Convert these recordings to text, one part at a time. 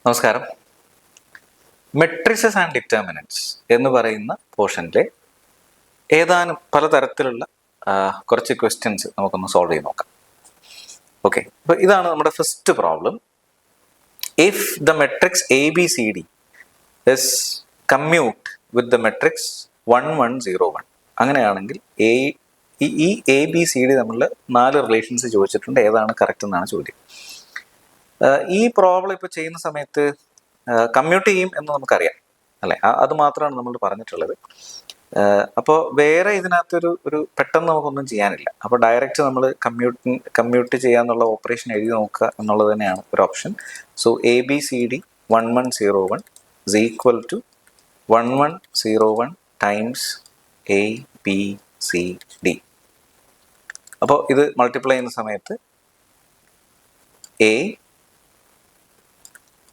നമസ്കാരം. Matrices and ഡിറ്റർമിനൻറ്റ്സ് എന്ന് പറയുന്ന പോർഷനിലെ ഏതാനും പലതരത്തിലുള്ള കുറച്ച് ക്വസ്റ്റ്യൻസ് നമുക്കൊന്ന് സോൾവ് ചെയ്ത് നോക്കാം. ഓക്കെ, അപ്പോൾ ഇതാണ് നമ്മുടെ first problem. If the matrix A B C D is commute with the matrix 1 1 0 1, അങ്ങനെയാണെങ്കിൽ ഈ എ ബി സി ഡി തമ്മിൽ 4 റിലേഷൻസ് ചോദിച്ചിട്ടുണ്ട്. ഏതാണ് കറക്റ്റ് എന്നാണ് ചോദ്യം. ഈ പ്രോബ്ലം ഇപ്പോൾ ചെയ്യുന്ന സമയത്ത് കമ്മ്യൂട്ട് ചെയ്യും എന്ന് നമുക്കറിയാം അല്ലേ, അത് മാത്രമാണ് നമ്മൾ പറഞ്ഞിട്ടുള്ളത്. അപ്പോൾ വേറെ ഇതിനകത്തൊരു പെട്ടെന്ന് നമുക്കൊന്നും ചെയ്യാനില്ല. അപ്പോൾ ഡയറക്റ്റ് നമ്മൾ കമ്മ്യൂട്ട് ചെയ്യാന്നുള്ള ഓപ്പറേഷൻ എഴുതി നോക്കുക എന്നുള്ളത് തന്നെയാണ് ഒരു option. So A B C D 1 1 0 1 is equal to 1 1 0 1 times A B C D. അപ്പോൾ ഇത് മൾട്ടിപ്ലൈ ചെയ്യുന്ന സമയത്ത്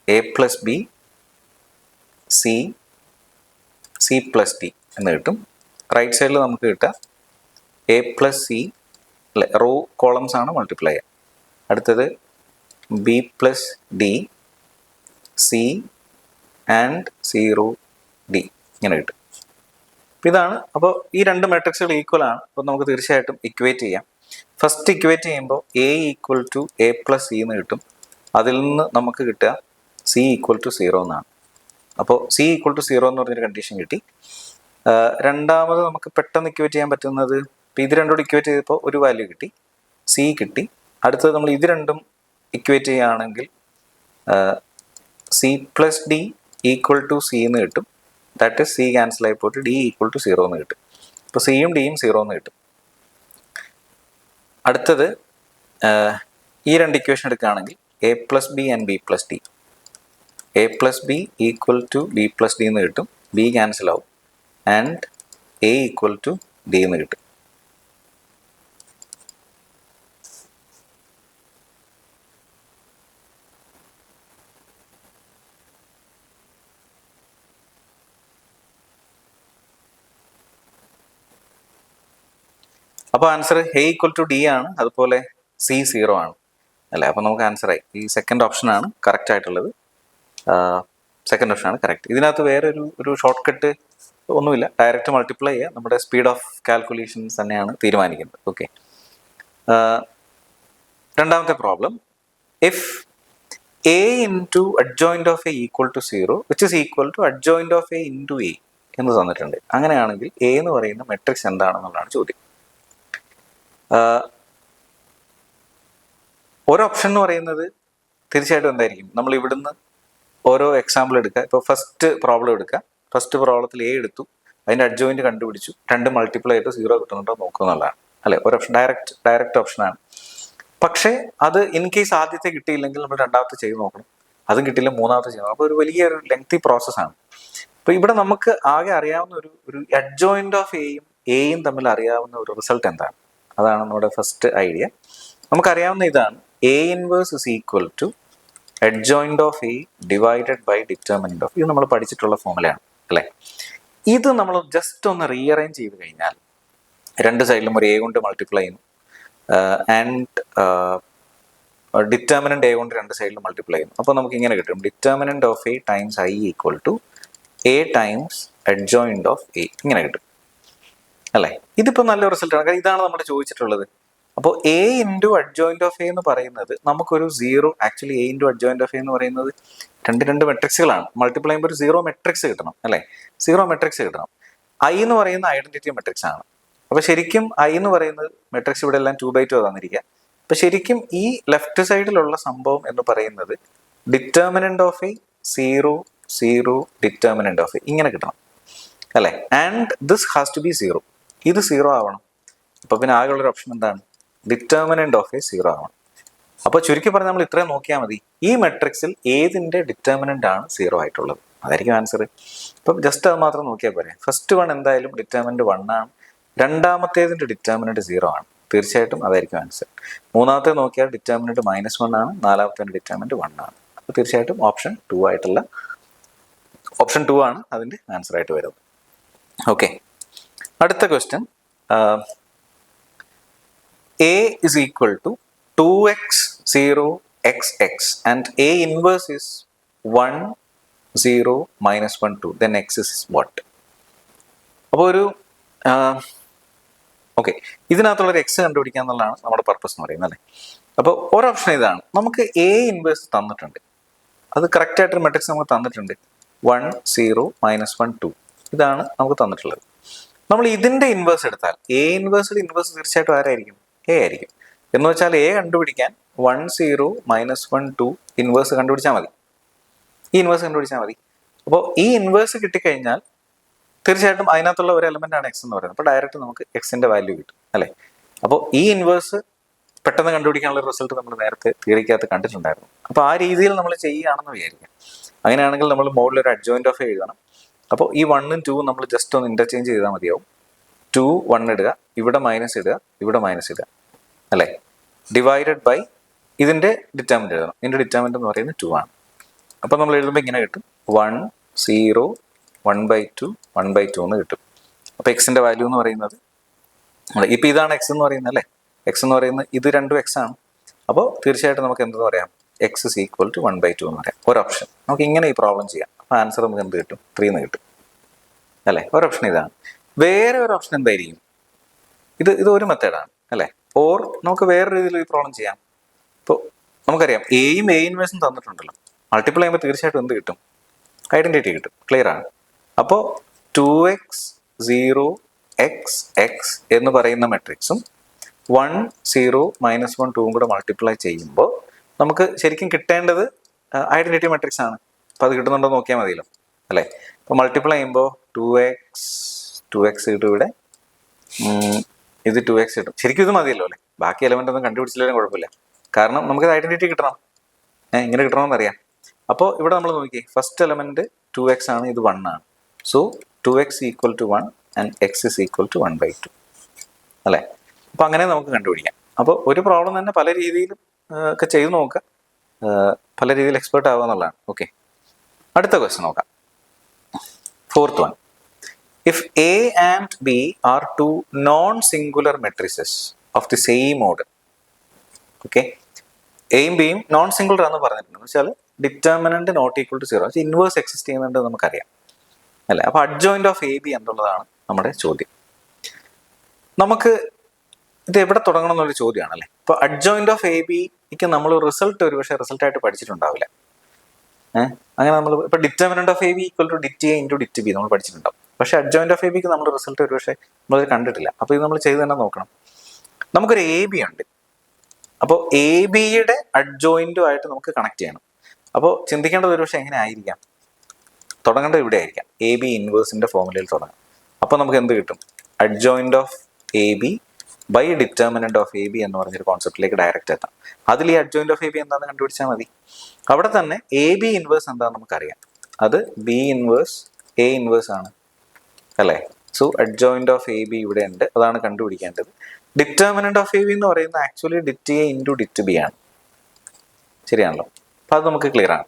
A plus B C plus D എന്ന് കിട്ടും. റൈറ്റ് സൈഡിൽ നമുക്ക് കിട്ടുക എ പ്ലസ് സി അല്ലെ, റോ കോളംസ് ആണ് മൾട്ടിപ്ലൈ ചെയ്യുക. അടുത്തത് B plus D C and 0 D ഇങ്ങനെ കിട്ടും. ഇതാണ്. അപ്പോൾ ഈ രണ്ട് മെട്രിക്സുകൾ ഈക്വൽ ആണ്. അപ്പോൾ നമുക്ക് തീർച്ചയായിട്ടും ഇക്വേറ്റ് ചെയ്യാം. ഫസ്റ്റ് ഇക്വേറ്റ് ചെയ്യുമ്പോൾ A equal to A plus C എന്ന് കിട്ടും. അതിൽ നിന്ന് നമുക്ക് കിട്ടുക സി ഈക്വൽ ടു 0 എന്നാണ്. അപ്പോൾ സി ഈക്വൽ ടു 0 എന്ന് പറഞ്ഞൊരു കണ്ടീഷൻ കിട്ടി. രണ്ടാമത് നമുക്ക് പെട്ടെന്ന് ഇക്വേറ്റ് ചെയ്യാൻ പറ്റുന്നത്, ഇപ്പോൾ ഇത് രണ്ടും ഇക്വേറ്റ് ചെയ്തപ്പോൾ ഒരു വാല്യൂ കിട്ടി, സി കിട്ടി. അടുത്തത് നമ്മൾ ഇത് രണ്ടും ഇക്വേറ്റ് ചെയ്യുകയാണെങ്കിൽ C plus D equal to C എന്ന് കിട്ടും. ദാറ്റ് ഇസ് സി ക്യാൻസൽ ആയി പോയിട്ട് ഡി ഈക്വൽ ടു 0 എന്ന് കിട്ടും. ഇപ്പോൾ സിയും ഡിയും 0 എന്ന് കിട്ടും. അടുത്തത് ഈ രണ്ട് ഇക്വേഷൻ എടുക്കുകയാണെങ്കിൽ A plus B and B plus D, A plus B equal to B plus D എന്ന് കിട്ടും. ബി ക്യാൻസൽ ആവും and A equal to D എന്ന് കിട്ടും. അപ്പോൾ answer A equal to D ആണ്, അതുപോലെ സി 0 ആണ് അല്ലേ. അപ്പോൾ നമുക്ക് ആൻസറായി ഈ സെക്കൻഡ് ഓപ്ഷനാണ് കറക്റ്റ് ആയിട്ടുള്ളത്. സെക്കൻഡ് ഓപ്ഷനാണ് കറക്റ്റ്. ഇതിനകത്ത് വേറെ ഒരു ഷോർട്ട് കട്ട് ഒന്നുമില്ല. ഡയറക്റ്റ് മൾട്ടിപ്ലൈ ചെയ്യുക, നമ്മുടെ സ്പീഡ് ഓഫ് കാൽക്കുലേഷൻസ് തന്നെയാണ് തീരുമാനിക്കുന്നത്. ഓക്കെ, രണ്ടാമത്തെ problem. If A into adjoint of A equal to 0 which is equal to adjoint of A into A എന്ന് തന്നിട്ടുണ്ട്. അങ്ങനെയാണെങ്കിൽ എ എന്ന് പറയുന്ന മെട്രിക്സ് എന്താണെന്നുള്ളതാണ് ചോദ്യം. ഒരു ഓപ്ഷൻ എന്ന് പറയുന്നത് തീർച്ചയായിട്ടും എന്തായിരിക്കും, നമ്മൾ ഇവിടുന്ന് ഓരോ എക്സാമ്പിൾ എടുക്കുക. ഇപ്പോൾ ഫസ്റ്റ് പ്രോബ്ലം എടുക്കുക. ഫസ്റ്റ് പ്രോബ്ലത്തിൽ എ എടുത്തു, അതിൻ്റെ അഡ്ജോയിൻറ്റ് കണ്ടുപിടിച്ചു, 2 മൾട്ടിപ്ലൈ ആയിട്ട് 0 കിട്ടുന്നുണ്ടോ നോക്കുക എന്നുള്ളതാണ് അല്ലേ. ഒരു ഓപ്ഷൻ ഡയറക്റ്റ് ഓപ്ഷനാണ്. പക്ഷേ അത് ഇൻ കേസ് ആദ്യത്തെ കിട്ടിയില്ലെങ്കിൽ നമ്മൾ രണ്ടാമത്തെ ചെയ്ത് നോക്കണം. അതും കിട്ടിയില്ല മൂന്നാമത്തെ ചെയ്യണം. അപ്പോൾ ഒരു വലിയൊരു ലെങ്തി പ്രോസസ്സാണ്. അപ്പോൾ ഇവിടെ നമുക്ക് ആകെ അറിയാവുന്ന ഒരു അഡ്ജോയിൻറ്റ് ഓഫ് എയും തമ്മിൽ അറിയാവുന്ന ഒരു റിസൾട്ട് എന്താണ്, അതാണ് നമ്മുടെ ഫസ്റ്റ് ഐഡിയ. നമുക്കറിയാവുന്ന ഇതാണ്, A inverse is equal to adjoint of A divided by determinant of. ഇത് നമ്മൾ പഠിച്ചിട്ടുള്ള ഫോമുലയാണ് അല്ലേ. ഇത് നമ്മൾ ജസ്റ്റ് ഒന്ന് റീഅറേഞ്ച് ചെയ്ത് കഴിഞ്ഞാൽ രണ്ട് സൈഡിലും ഒരു എ കൊണ്ട് മൾട്ടിപ്ലൈ ചെയ്യുന്നു ആൻഡ് ഡിറ്റർമിനന്റ് എ കൊണ്ട് രണ്ട് സൈഡിലും മൾട്ടിപ്ലൈ ചെയ്യുന്നു. അപ്പോൾ നമുക്ക് ഇങ്ങനെ കിട്ടും, determinant of A times I equal to A times adjoint of A ഇങ്ങനെ കിട്ടും അല്ലേ. ഇതിപ്പോൾ നല്ല റിസൾട്ടാണ്, കാരണം ഇതാണ് നമ്മൾ ചോദിച്ചിട്ടുള്ളത്. അപ്പോൾ A into adjoint of A എന്ന് പറയുന്നത് നമുക്കൊരു 0, actually A into adjoint of A എന്ന് പറയുന്നത് രണ്ട് മെട്രിക്സുകളാണ്. മൾട്ടിപ്ലൈ ചെയ്യുമ്പോൾ ഒരു 0 മെട്രിക്സ് കിട്ടണം അല്ലേ, 0 മെട്രിക്സ് കിട്ടണം. ഐ എന്ന് പറയുന്ന ഐഡന്റിറ്റി മെട്രിക്സ് ആണ്. അപ്പോൾ ശരിക്കും ഐ എന്ന് പറയുന്നത് മെട്രിക്സ് ഇവിടെ എല്ലാം 2/2 തന്നിരിക്കുക. അപ്പോൾ ശരിക്കും ഈ ലെഫ്റ്റ് സൈഡിലുള്ള സംഭവം എന്ന് പറയുന്നത് determinant of A 0 0 determinant of A ഇങ്ങനെ കിട്ടണം അല്ലേ. And this has to be 0. ഇത് 0 ആവണം. അപ്പോൾ പിന്നെ ആകെയുള്ളൊരു ഓപ്ഷൻ എന്താണ്, ഡിറ്റർമിനന്റ് ഓഫ് എ 0 ആവണം. അപ്പോൾ ചുരുക്കി പറഞ്ഞാൽ നമ്മൾ ഇത്രയും നോക്കിയാൽ മതി, ഈ മെട്രിക്സിൽ ഏതിൻ്റെ ഡിറ്റർമിനന്റ് ആണ് 0 ആയിട്ടുള്ളത്, അതായിരിക്കും ആൻസർ. ഇപ്പം ജസ്റ്റ് അത് മാത്രം നോക്കിയാൽ പോരെ. ഫസ്റ്റ് വൺ എന്തായാലും ഡിറ്റർമിനന്റ് 1 ആണ്, രണ്ടാമത്തേതിൻ്റെ ഡിറ്റർമിനന്റ് 0 ആണ്, തീർച്ചയായിട്ടും അതായിരിക്കും ആൻസർ. മൂന്നാമത്തെ നോക്കിയാൽ ഡിറ്റർമിനന്റ് -1 ആണ്, നാലാമത്തേതിൻ്റെ ഡിറ്റർമിനന്റ് 1 ആണ്. അപ്പോൾ തീർച്ചയായിട്ടും ഓപ്ഷൻ 2 ആയിട്ടുള്ള ഓപ്ഷൻ 2 ആണ് അതിൻ്റെ ആൻസർ ആയിട്ട് വരുന്നത്. ഓക്കെ, അടുത്ത question. A is equal to 2x 0 xx and A inverse is 1 0 minus 1 2 then x is what? അപ്പോൾ ഒരു ഓക്കെ, ഇതിനകത്തുള്ളൊരു എക്സ് കണ്ടുപിടിക്കുക എന്നുള്ളതാണ് നമ്മുടെ പർപ്പസ് എന്ന് പറയുന്നത് അല്ലേ. അപ്പോൾ ഒരു ഓപ്ഷൻ ഇതാണ്, നമുക്ക് എ ഇൻവേഴ്സ് തന്നിട്ടുണ്ട്, അത് കറക്റ്റ് ആയിട്ടൊരു മെട്രിക്സ് നമുക്ക് തന്നിട്ടുണ്ട്, 1 0 minus 1 2 ഇതാണ് നമുക്ക് തന്നിട്ടുള്ളത്. നമ്മൾ ഇതിന്റെ ഇൻവേഴ്സ് എടുത്താൽ എ ഇൻവേഴ്സിന്റെ ഇൻവേഴ്സ് തീർച്ചയായിട്ടും ആരായിരിക്കും? എ ആയിരിക്കും. എന്ന് വെച്ചാൽ എ കണ്ടുപിടിക്കാൻ 1 0 minus 1 2 ഇൻവേഴ്സ് കണ്ടുപിടിച്ചാൽ മതി, ഈ ഇൻവേഴ്സ് കണ്ടുപിടിച്ചാൽ മതി. അപ്പോൾ ഈ ഇൻവേഴ്സ് കിട്ടിക്കഴിഞ്ഞാൽ തീർച്ചയായിട്ടും അതിനകത്തുള്ള ഒരു എലമെന്റ് ആണ് എക്സ് എന്ന് പറയുന്നത്. അപ്പോൾ ഡയറക്റ്റ് നമുക്ക് എക്സിന്റെ വാല്യൂ കിട്ടും അല്ലേ. അപ്പോൾ ഈ ഇൻവേഴ്സ് പെട്ടെന്ന് കണ്ടുപിടിക്കാനുള്ള റിസൾട്ട് നമ്മൾ നേരത്തെ തിയറിക്കകത്ത് കണ്ടിട്ടുണ്ടായിരുന്നു. അപ്പോൾ ആ രീതിയിൽ നമ്മൾ ചെയ്യുകയാണെന്ന് വിചാരിക്കാം. അങ്ങനെയാണെങ്കിൽ നമ്മൾ മുകളിൽ ഒരു അഡ്ജോയിന്റ് ഓഫ് എഴുതണം. അപ്പോൾ ഈ 1ഉം 2ഉം നമ്മൾ ജസ്റ്റ് ഒന്ന് ഇന്റർചേഞ്ച് ചെയ്താൽ മതിയാവും. 2 1 ഇടുക, ഇവിടെ മൈനസ് ഇടുക, ഇവിടെ മൈനസ് ഇടുക അല്ലേ. ഡിവൈഡഡ് ബൈ ഇതിന്റെ ഡിറ്റർമിനന്റ് എഴുതണം. ഇതിന്റെ ഡിറ്റർമിനന്റ് എന്ന് പറയുന്നത് 2 ആണ്. അപ്പോൾ നമ്മൾ എഴുതുമ്പോൾ ഇങ്ങനെ കിട്ടും, 1 0 1/2 1/2 എന്ന് കിട്ടും. അപ്പോൾ എക്സിന്റെ വാല്യൂ എന്ന് പറയുന്നത് ഇപ്പം ഇതാണ് എക്സ് എന്ന് പറയുന്നത് അല്ലേ. എക്സ് എന്ന് പറയുന്നത് ഇത് രണ്ടും എക്സ് ആണ്. അപ്പോൾ തീർച്ചയായിട്ടും നമുക്ക് എന്തെന്ന് പറയാം, എക്സ് ഇസ് ഈക്വൽ ടു 1/2 എന്ന് പറയാം. ഒരു ഓപ്ഷൻ നമുക്ക് ഇങ്ങനെ ഈ പ്രോബ്ലം ചെയ്യാം. അപ്പോൾ ആൻസർ നമുക്ക് എന്ത് കിട്ടും? 3 എന്ന് കിട്ടും അല്ലേ. ഒരു ഓപ്ഷൻ ഇതാണ്. വേറെ ഒരു ഓപ്ഷൻ എന്തായിരിക്കും? ഇത് ഒരു മെത്തേഡാണ് അല്ലേ. ഓർ നമുക്ക് വേറെ രീതിയിൽ ഈ പ്രോബ്ലം ചെയ്യാം. ഇപ്പോൾ നമുക്കറിയാം എയും എ ഇൻവേഴ്സും തന്നിട്ടുണ്ടല്ലോ, മൾട്ടിപ്പിൾ ചെയ്യുമ്പോൾ തീർച്ചയായിട്ടും എന്ത് കിട്ടും? ഐഡന്റിറ്റി കിട്ടും. ക്ലിയർ ആണ്. അപ്പോൾ 2x 0 x x എന്ന് പറയുന്ന മെട്രിക്സും 1 0 minus 1 2ഉം കൂടെ മൾട്ടിപ്ലൈ ചെയ്യുമ്പോൾ നമുക്ക് ശരിക്കും കിട്ടേണ്ടത് ഐഡന്റിറ്റി മെട്രിക്സ് ആണ്. അപ്പോൾ അത് കിട്ടുന്നുണ്ടോ നോക്കിയാൽ മതിയല്ലോ അല്ലേ. അപ്പോൾ മൾട്ടിപ്ലൈ ചെയ്യുമ്പോൾ 2x കിട്ടും, ഇവിടെ ഇത് 2x കിട്ടും. ശരിക്കും ഇത് മതിയല്ലോ അല്ലേ. ബാക്കി എലമെന്റ് ഒന്നും കണ്ടുപിടിച്ചില്ലെങ്കിലും കുഴപ്പമില്ല, കാരണം നമുക്കിത് ഐഡന്റിറ്റി കിട്ടണം, ഇങ്ങനെ കിട്ടണമെന്ന് അറിയാം. അപ്പോൾ ഇവിടെ നമ്മൾ നോക്കി, ഫസ്റ്റ് എലമെന്റ് 2x ആണ്, ഇത് 1 ആണ്. So 2x equal to 1 and X is equal to 1/2 അല്ലേ. അപ്പോൾ അങ്ങനെ നമുക്ക് കണ്ടുപിടിക്കാം. അപ്പോൾ ഒരു പ്രോബ്ലം തന്നെ പല രീതിയിലും ഒക്കെ ചെയ്ത് നോക്കുക, പല രീതിയിൽ എക്സ്പേർട്ട് ആവുക എന്നുള്ളതാണ്. ഓക്കെ, അടുത്ത ക്വസ്റ്റ്യൻ നോക്കാം. 4th one. If A and B are two non-singular matrices of the same order, okay, എയും ബിയും നോൺ സിംഗുലർ ആണെന്ന് പറഞ്ഞിട്ടുണ്ട്. എന്ന് വെച്ചാൽ determinant not equal to 0, inverse exist ചെയ്യുന്നുണ്ട് നമുക്കറിയാം അല്ലേ. അപ്പോൾ അഡ്ജോയിന്റ് ഓഫ് എ ബി എന്നുള്ളതാണ് നമ്മുടെ ചോദ്യം. നമുക്ക് ഇത് എവിടെ തുടങ്ങണം എന്നൊരു ചോദ്യമാണല്ലേ. ഇപ്പോൾ അഡ്ജോയിന്റ് ഓഫ് എ ബിക്ക് നമ്മൾ റിസൾട്ട് ഒരുപക്ഷെ റിസൾട്ടായിട്ട് പഠിച്ചിട്ടുണ്ടാവില്ല. അങ്ങനെ നമ്മൾ ഇപ്പോൾ determinant of A B equal to det A into det B നമ്മൾ പഠിച്ചിട്ടുണ്ടാവും. പക്ഷേ അഡ്ജോയിന്റ് ഓഫ് എ ബിക്ക് നമ്മൾ റിസൾട്ട് ഒരുപക്ഷെ നമ്മളത് കണ്ടിട്ടില്ല. അപ്പോൾ ഇത് നമ്മൾ ചെയ്ത് തന്നെ നോക്കണം. നമുക്കൊരു എ ബി ഉണ്ട്. അപ്പോൾ എ ബിയുടെ അഡ്ജോയിന്റുമായിട്ട് നമുക്ക് കണക്ട് ചെയ്യണം. അപ്പോൾ ചിന്തിക്കേണ്ടത് ഒരുപക്ഷെ എങ്ങനെ ആയിരിക്കാം, തുടങ്ങേണ്ടത് ഇവിടെ ആയിരിക്കാം. എ ബി ഇൻവേഴ്സിന്റെ ഫോർമുലയിൽ തുടങ്ങാം. അപ്പോൾ നമുക്ക് എന്ത് കിട്ടും? Adjoint of A B by determinant of A B എന്ന് പറഞ്ഞൊരു കോൺസെപ്റ്റിലേക്ക് ഡയറക്റ്റ് എത്താം. അതിൽ ഈ അഡ്ജോയിന്റ് ഓഫ് എ ബി എന്താണെന്ന് കണ്ടുപിടിച്ചാൽ മതി. അവിടെ തന്നെ എ ബി ഇൻവേഴ്സ് എന്താണെന്ന് നമുക്കറിയാം, അത് ബി ഇൻവേഴ്സ് എ ഇൻവേഴ്സ് ആണ് അല്ലേ. So adjoint of A B ഇവിടെ ഉണ്ട്, അതാണ് കണ്ടുപിടിക്കേണ്ടത്. ഡിറ്റർമിനന്റ് ഓഫ് എ ബി എന്ന് പറയുന്നത് actually ഡിറ്റ് A into det B ആണ്, ശരിയാണല്ലോ. അപ്പം അത് നമുക്ക് ക്ലിയർ ആണ്.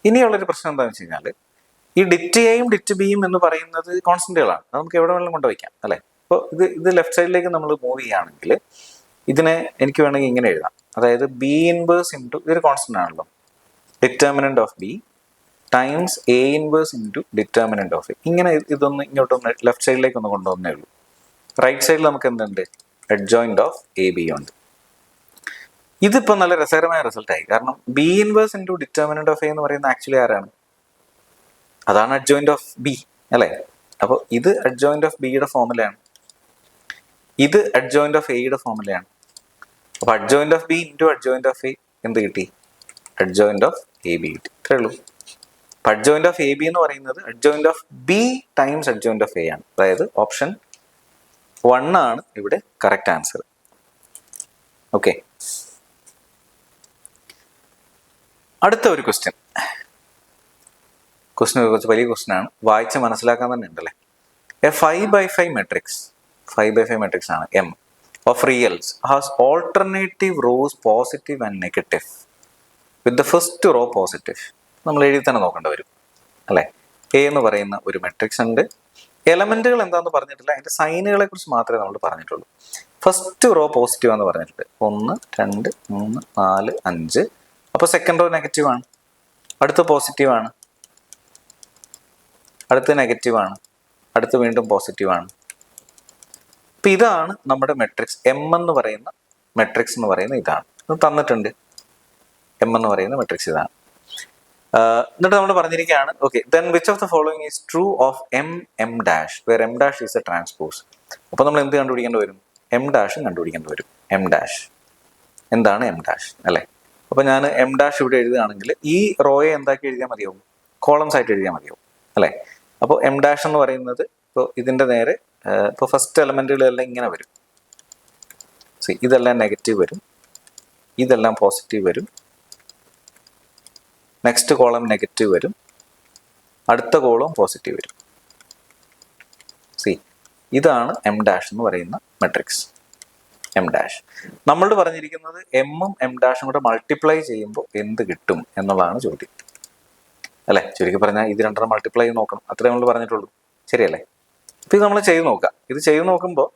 ഇനിയുള്ളൊരു പ്രശ്നം എന്താണെന്ന് വെച്ച് കഴിഞ്ഞാൽ, ഈ ഡിറ്റ് എയും ഡിറ്റ് ബിയും എന്ന് പറയുന്നത് കോൺസ്റ്റന്റുകളാണ്, അത് നമുക്ക് എവിടെ വേണമെങ്കിലും കൊണ്ടുവയ്ക്കാം അല്ലേ. അപ്പോൾ ഇത് ലെഫ്റ്റ് സൈഡിലേക്ക് നമ്മൾ മൂവ് ചെയ്യുകയാണെങ്കിൽ ഇതിനെ എനിക്ക് വേണമെങ്കിൽ ഇങ്ങനെ എഴുതാം, അതായത് ബി ഇൻവേഴ്സ് ഇൻറ്റു, ഇതൊരു കോൺസ്റ്റന്റ് ആണല്ലോ, determinant of B times A inverse into determinant of A. ഇങ്ങനെ ഇതൊന്ന് ഇങ്ങോട്ടൊന്ന് ലെഫ്റ്റ് സൈഡിലേക്ക് ഒന്ന് കൊണ്ടുവന്നേ ഉള്ളൂ. റൈറ്റ് സൈഡിൽ നമുക്ക് എന്തുണ്ട്? അഡ്ജോയിന്റ് ഓഫ് എ ബി ഉണ്ട്. ഇതിപ്പോൾ നല്ല രസകരമായ റിസൾട്ട് ആയി, കാരണം B inverse into determinant of A എന്ന് പറയുന്നത് ആക്ച്വലി ആരാണ്? അതാണ് അഡ്ജോയിന്റ് ഓഫ് ബി അല്ലേ. അപ്പോൾ ഇത് അഡ്ജോയിന്റ് ഓഫ് ബിയുടെ ഫോർമുലയാണ്, ഇത് അഡ്ജോയിന്റ് ഓഫ് എയുടെ ഫോർമുലയാണ്. അപ്പോൾ adjoint of B into adjoint of A എന്ത് കിട്ടി? അഡ്ജോയിന്റ് ഓഫ് എ ബി കിട്ടി. ഇത്രേ ഉള്ളൂ. അപ്പോൾ അഡ്ജോയിന്റ് ഓഫ് എ ബി എന്ന് പറയുന്നത് adjoint of B times adjoint of A ആണ്. അതായത് ഓപ്ഷൻ 1 ആണ് ഇവിടെ കറക്റ്റ് ആൻസർ. ഓക്കെ, അടുത്ത ഒരു ക്വസ്റ്റ്യൻ കുറച്ച് വലിയ ക്വസ്റ്റ്യൻ ആണ്, വായിച്ച് മനസ്സിലാക്കാൻ തന്നെ ഉണ്ടല്ലേ. A 5x5 matrix, 5x5 matrix ആണ് M of reals has alternative rows positive and negative with the first row positive. നമ്മൾ എഴുതി തന്നെ നോക്കേണ്ടി വരും അല്ലേ. എ എന്ന് പറയുന്ന ഒരു മെട്രിക്സ് ഉണ്ട്, എലമെന്റുകൾ എന്താണെന്ന് പറഞ്ഞിട്ടില്ല, അതിന്റെ സൈനുകളെ കുറിച്ച് മാത്രമേ നമ്മൾ പറഞ്ഞിട്ടുള്ളൂ. ഫസ്റ്റ് റോ പോസിറ്റീവ് എന്ന് പറഞ്ഞിട്ടുണ്ട്, 1 2 3 4 5. അപ്പോൾ സെക്കൻഡ് റോ നെഗറ്റീവ് ആണ്. അടുത്ത പോസിറ്റീവാണ്, അടുത്ത് നെഗറ്റീവാണ്, അടുത്ത് വീണ്ടും പോസിറ്റീവാണ്. അപ്പം ഇതാണ് നമ്മുടെ മെട്രിക്സ്. എം എന്ന് പറയുന്ന മെട്രിക്സ് എന്ന് പറയുന്ന ഇതാണ്. ഇത് തന്നിട്ടുണ്ട്. എം എന്ന് പറയുന്ന മെട്രിക്സ് ഇതാണ്. എന്നിട്ട് നമ്മൾ പറഞ്ഞിരിക്കുകയാണ്, okay, then which of the following is true of M M dash where M dash is A transpose. അപ്പോൾ നമ്മൾ എന്ത് കണ്ടുപിടിക്കേണ്ടി വരും? എം ഡാഷും കണ്ടുപിടിക്കേണ്ടി വരും. എം ഡാഷ് എന്താണ് എം ഡാഷ് അല്ലേ? അപ്പോൾ ഞാൻ എം ഡാഷ് ഇവിടെ എഴുതുകയാണെങ്കിൽ ഈ റോയെ എന്താക്കി എഴുതിയാൽ മതിയാവും? കോളംസ് ആയിട്ട് എഴുതിയാൽ മതിയാവും അല്ലേ? അപ്പോൾ എം ഡാഷ് എന്ന് പറയുന്നത് ഇപ്പോൾ ഇതിൻ്റെ നേരെ ഇപ്പോൾ ഫസ്റ്റ് എലമെൻറ്റുകളെല്ലാം ഇങ്ങനെ വരും. ഇതെല്ലാം നെഗറ്റീവ് വരും, ഇതെല്ലാം പോസിറ്റീവ് വരും, നെക്സ്റ്റ് കോളം നെഗറ്റീവ് വരും, അടുത്ത കോളം പോസിറ്റീവ് വരും. ഇതാണ് എം ഡാഷ് എന്ന് പറയുന്ന മെട്രിക്സ്. എം ഡാഷ് നമ്മളോട് പറഞ്ഞിരിക്കുന്നത് എമ്മും എം ഡാഷും കൂടെ മൾട്ടിപ്ലൈ ചെയ്യുമ്പോൾ എന്ത് കിട്ടും എന്നുള്ളതാണ് ചോദ്യം അല്ലേ? ചുരുക്കി പറഞ്ഞാൽ ഇത് രണ്ടെണ്ണം മൾട്ടിപ്ലൈ ചെയ്ത് നോക്കണം, അത്രേ നമ്മൾ പറഞ്ഞിട്ടുള്ളൂ. ശരിയല്ലേ? ഇപ്പം ഇത് നമ്മൾ ചെയ്ത് നോക്കാം. ഇത് ചെയ്ത് നോക്കുമ്പോൾ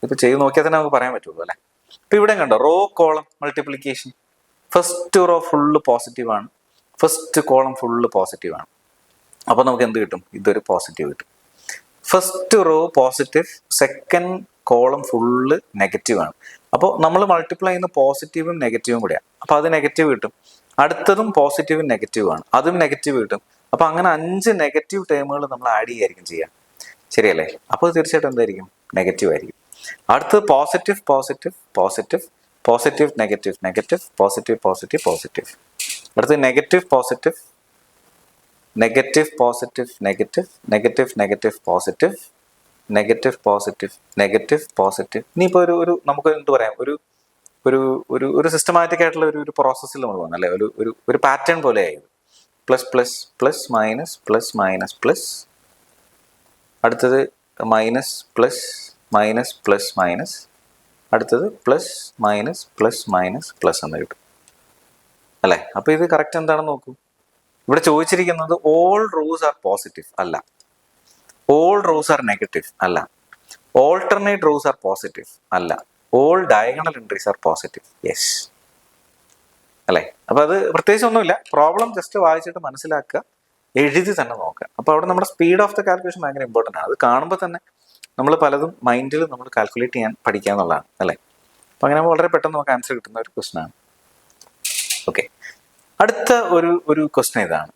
ഇപ്പം ചെയ്ത് നോക്കിയാൽ തന്നെ നമുക്ക് പറയാൻ പറ്റുള്ളൂ അല്ലേ? ഇപ്പം ഇവിടെ കണ്ടോ, raw column multiplication. First row full positive ആണ്, ഫസ്റ്റ് കോളം ഫുള്ള് പോസിറ്റീവ് ആണ്. അപ്പോൾ നമുക്ക് എന്ത് കിട്ടും? ഇതൊരു പോസിറ്റീവ് കിട്ടും. First row positive, second column full negative ആണ്. അപ്പോൾ നമ്മൾ മൾട്ടിപ്ലൈ ചെയ്യുന്ന പോസിറ്റീവും നെഗറ്റീവും കൂടെയാണ്. അപ്പോൾ അത് നെഗറ്റീവ് കിട്ടും. അടുത്തതും പോസിറ്റീവും നെഗറ്റീവ് ആണ്, അതും നെഗറ്റീവ് കിട്ടും. അപ്പോൾ അങ്ങനെ 5 നെഗറ്റീവ് ടേമുകൾ നമ്മൾ ആഡ് ചെയ്യായിരിക്കും ചെയ്യുക. ശരിയല്ലേ? അപ്പോൾ തീർച്ചയായിട്ടും എന്തായിരിക്കും? നെഗറ്റീവ് ആയിരിക്കും. അടുത്തത് positive positive positive positive negative negative positive positive positive. അടുത്തത് negative positive negative positive negative negative negative positive negative positive negative positive. ഇനിയിപ്പോൾ ഒരു നമുക്ക് എന്ത് പറയാം, ഒരു ഒരു ഒരു ഒരു സിസ്റ്റമാറ്റിക് ആയിട്ടുള്ള ഒരു പ്രോസസ്സിൽ നമ്മൾ പോകുന്നത് അല്ലേ? ഒരു പാറ്റേൺ പോലെ ആയത്. Plus plus plus minus plus minus plus, അടുത്തത് minus plus minus plus minus, അടുത്തത് plus minus plus minus plus എന്ന് കിട്ടും അല്ലേ? അപ്പോൾ ഇത് കറക്റ്റ് എന്താണെന്ന് നോക്കൂ. ഇവിടെ ചോദിച്ചിരിക്കുന്നത് ഓൾ റോസ് ആർ പോസിറ്റീവ് അല്ല, ഓൾ റോസ് ആർ നെഗറ്റീവ് അല്ല, ഓൾട്ടർനേറ്റ് റോസ് ആർ പോസിറ്റീവ് അല്ല, all diagonal entries are positive. Yes അല്ലേ? അപ്പോൾ അത് പ്രത്യേകിച്ച് ഒന്നുമില്ല, പ്രോബ്ലം ജസ്റ്റ് വായിച്ചിട്ട് മനസ്സിലാക്കുക, എഴുതി തന്നെ നോക്കുക. അപ്പോൾ അവിടെ നമ്മുടെ സ്പീഡ് ഓഫ് ദ കാൽക്കുലേഷൻ ഭയങ്കര ഇമ്പോർട്ടൻ്റ് ആണ്. അത് കാണുമ്പോൾ തന്നെ നമ്മൾ പലതും മൈൻഡിൽ നമ്മൾ കാൽക്കുലേറ്റ് ചെയ്യാൻ പഠിക്കുക എന്നുള്ളതാണ് അല്ലേ? അപ്പോൾ അങ്ങനെ വളരെ പെട്ടെന്ന് നമുക്ക് ആൻസർ കിട്ടുന്ന ഒരു ക്വസ്റ്റൻ ആണ്. ഓക്കെ, അടുത്ത ഒരു ക്വസ്റ്റൻ ഇതാണ്.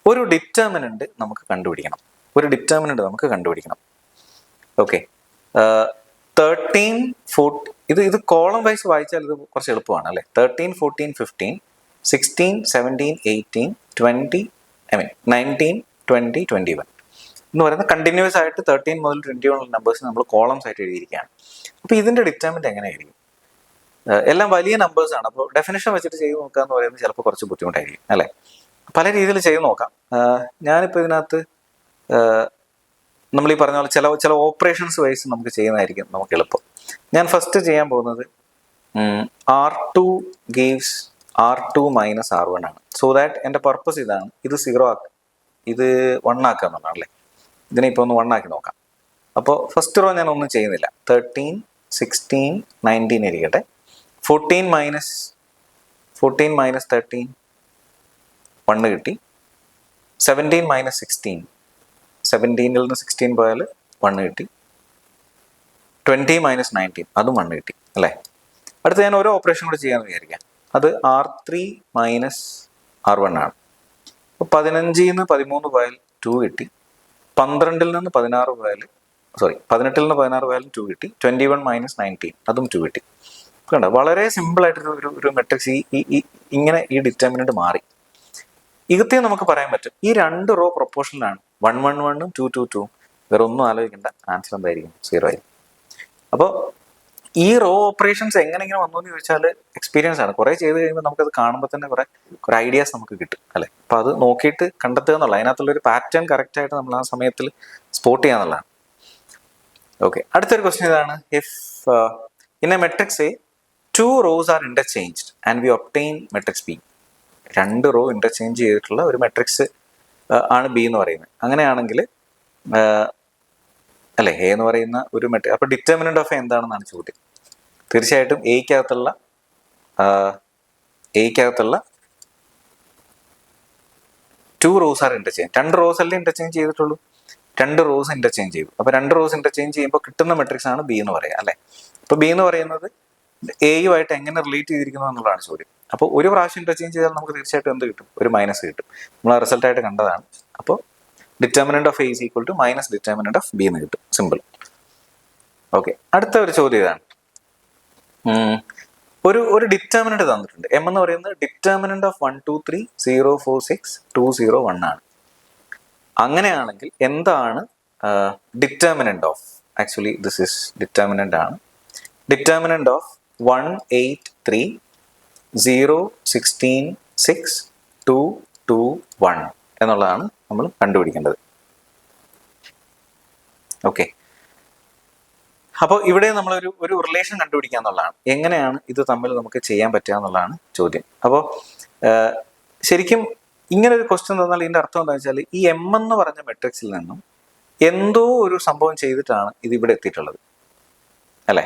ഒരു ഡിറ്റർമിനന്റ് നമുക്ക് കണ്ടുപിടിക്കണം. ഒരു ഡിറ്റർമിനന്റ് നമുക്ക് കണ്ടുപിടിക്കണം. ഓക്കെ, 13 14 ഇത് കോളം വൈസ് വായിച്ചാൽ ഇത് കുറച്ച് എളുപ്പമാണ് അല്ലേ? 13 14 15 16 17 18 20 19 20 21 എന്ന് പറയുന്ന കണ്ടിന്യൂസ് ആയിട്ട് 13 മുതൽ 21 നമ്പേഴ്സ് നമ്മൾ കോളംസ് ആയിട്ട് എഴുതിയിരിക്കുകയാണ്. അപ്പോൾ ഇതിന്റെ ഡിറ്റർമിനന്റ് എങ്ങനെയായിരിക്കും? എല്ലാം വലിയ നമ്പേഴ്സ് ആണ്. അപ്പോൾ ഡെഫിനേഷൻ വെച്ചിട്ട് ചെയ്ത് നോക്കുക എന്ന് പറയുന്നത് ചിലപ്പോൾ കുറച്ച് ബുദ്ധിമുട്ടായിരിക്കും അല്ലേ? പല രീതിയിൽ ചെയ്ത് നോക്കാം. ഞാനിപ്പോൾ ഇതിനകത്ത് നമ്മൾ ഈ പറഞ്ഞ പോലെ ചില ഓപ്പറേഷൻസ് വൈസ് നമുക്ക് ചെയ്യുന്നതായിരിക്കും നമുക്ക് എളുപ്പം. ഞാൻ ഫസ്റ്റ് ചെയ്യാൻ പോകുന്നത് R2 gives R2 minus R1 ആണ്. സോ ദാറ്റ് എൻ്റെ പർപ്പസ് ഇതാണ്, ഇത് 0 ആക്കുക, ഇത് 1 ആക്കുക എന്നുള്ളതാണ് അല്ലേ? ഇതിനെ ഇപ്പോൾ ഒന്ന് 1 ആക്കി നോക്കാം. അപ്പോൾ ഫസ്റ്റ് റോ ഞാൻ ഒന്നും ചെയ്യുന്നില്ല. 13 16 19 ഇരിക്കട്ടെ. 14 മൈനസ് 13 1 കിട്ടി. 17 മൈനസ് 16 17ൽ നിന്ന് 16 പോയാൽ 1 കിട്ടി. 20 മൈനസ് 19 അതും 1 കിട്ടി അല്ലേ? അടുത്ത ഞാൻ ഓരോ ഓപ്പറേഷൻ കൂടെ ചെയ്യാമെന്ന് വിചാരിക്കാം. അത് R3 മൈനസ് R1 ആണ്. അപ്പോൾ 15ൽ നിന്ന് 13 പോയാൽ 2 കിട്ടി. 12ൽ നിന്ന് 18 പോയാൽ 2 കിട്ടി. 21 മൈനസ് 19 അതും 2 കിട്ടി. കണ്ടോ, വളരെ സിമ്പിൾ ആയിട്ടൊരു മെട്രിക്സ് ഇങ്ങനെ ഈ ഡിറ്റർമിനന്റ് മാറി. ഇകത്തെ നമുക്ക് പറയാൻ പറ്റും ഈ 2 റോ പ്രൊപ്പോർഷനിലാണ്. 1 1 1 2 2 2. വേറെ ഒന്നും ആലോചിക്കേണ്ട, ആൻസർ എന്തായിരിക്കും? 0 ആയിരിക്കും. അപ്പോൾ ഈ റോ ഓപ്പറേഷൻസ് എങ്ങനെ വന്നു എന്ന് ചോദിച്ചാൽ എക്സ്പീരിയൻസ് ആണ്. കുറേ ചെയ്ത് കഴിയുമ്പോൾ നമുക്കത് കാണുമ്പോൾ തന്നെ കുറേ ഐഡിയാസ് നമുക്ക് കിട്ടും അല്ലേ? അപ്പോൾ അത് നോക്കിയിട്ട് കണ്ടെത്തുക എന്നുള്ളത്, അതിനകത്തുള്ളൊരു പാറ്റേൺ കറക്റ്റായിട്ട് നമ്മൾ ആ സമയത്തിൽ സ്പോട്ട് ചെയ്യുക എന്നുള്ളതാണ്. ഓക്കെ, അടുത്തൊരു ക്വസ്റ്റ്യൻ ഇതാണ്. If in A matrix A 2 rows are interchanged and we obtain matrix B. 2 row interchange ചെയ്തിട്ടുള്ള ഒരു മെട്രിക്സ് ആണ് ബി എന്ന് പറയുന്നത്. അങ്ങനെയാണെങ്കിൽ അല്ലെ എ എന്ന് പറയുന്ന ഒരു മെട്രിക്സ്, അപ്പോൾ ഡിറ്റർമിനന്റ് ഓഫ് എ എന്താണെന്നാണ് ചോദ്യം. തീർച്ചയായിട്ടും എയ്ക്കകത്തുള്ള 2 rows ആർ ഇന്റർചേഞ്ച്. 2 rows അല്ലേ ഇന്റർചേഞ്ച് ചെയ്തിട്ടുള്ളൂ, 2 rows ഇന്റർചേഞ്ച് ചെയ്തു. അപ്പോൾ 2 rows ഇന്റർചേഞ്ച് ചെയ്യുമ്പോൾ കിട്ടുന്ന മെട്രിക്സ് ആണ് ബി എന്ന് പറയുക അല്ലേ. അപ്പോൾ ബി എന്ന് പറയുന്നത് എയുമായിട്ട് എങ്ങനെ റിലേറ്റ് ചെയ്തിരിക്കുന്നു എന്നുള്ളതാണ് ചോദ്യം. അപ്പോൾ ഒരു പ്രാവശ്യം ഇന്റർചേഞ്ച് ചെയ്താൽ നമുക്ക് തീർച്ചയായിട്ടും എന്ത് കിട്ടും, ഒരു മൈനസ് കിട്ടും. നമ്മൾ ആ റിസൾട്ട് ആയിട്ട് കണ്ടതാണ്. അപ്പോൾ determinant of A is equal to minus determinant of B എന്ന് കിട്ടും, സിമ്പിൾ. ഓക്കെ, അടുത്ത ഒരു ചോദ്യം ഇതാണ്. ഒരു ഡിറ്റർമിനന്റ് തന്നിട്ടുണ്ട്. എം എന്ന് പറയുന്നത് ഡിറ്റർമിനന്റ് ഓഫ് 1 2 3 0 4 6 2 0 1 ആണ്. അങ്ങനെയാണെങ്കിൽ എന്താണ് determinant of, actually this is determinant ആണ്, ഡിറ്റർമിനന്റ് ഓഫ് 1 8 3 0 16 6 2 2 1 എന്നുള്ളതാണ് നമ്മൾ കണ്ടുപിടിക്കേണ്ടത്. ഓക്കെ, അപ്പോൾ ഇവിടെ നമ്മൾ ഒരു റിലേഷൻ കണ്ടുപിടിക്കുക എന്നുള്ളതാണ്. എങ്ങനെയാണ് ഇത് തമ്മിൽ നമുക്ക് ചെയ്യാൻ പറ്റുക എന്നുള്ളതാണ് ചോദ്യം. അപ്പോൾ ശരിക്കും ഇങ്ങനെ ഒരു ക്വസ്റ്റ്യൻ തന്നാൽ ഇതിന്റെ അർത്ഥം എന്താ വെച്ചാൽ ഈ എം എന്ന് പറഞ്ഞ മെട്രിക്സിൽ നിന്നും എന്തോ ഒരു സംഭവം ചെയ്തിട്ടാണ് ഇത് ഇവിടെ എത്തിയിട്ടുള്ളത് അല്ലെ.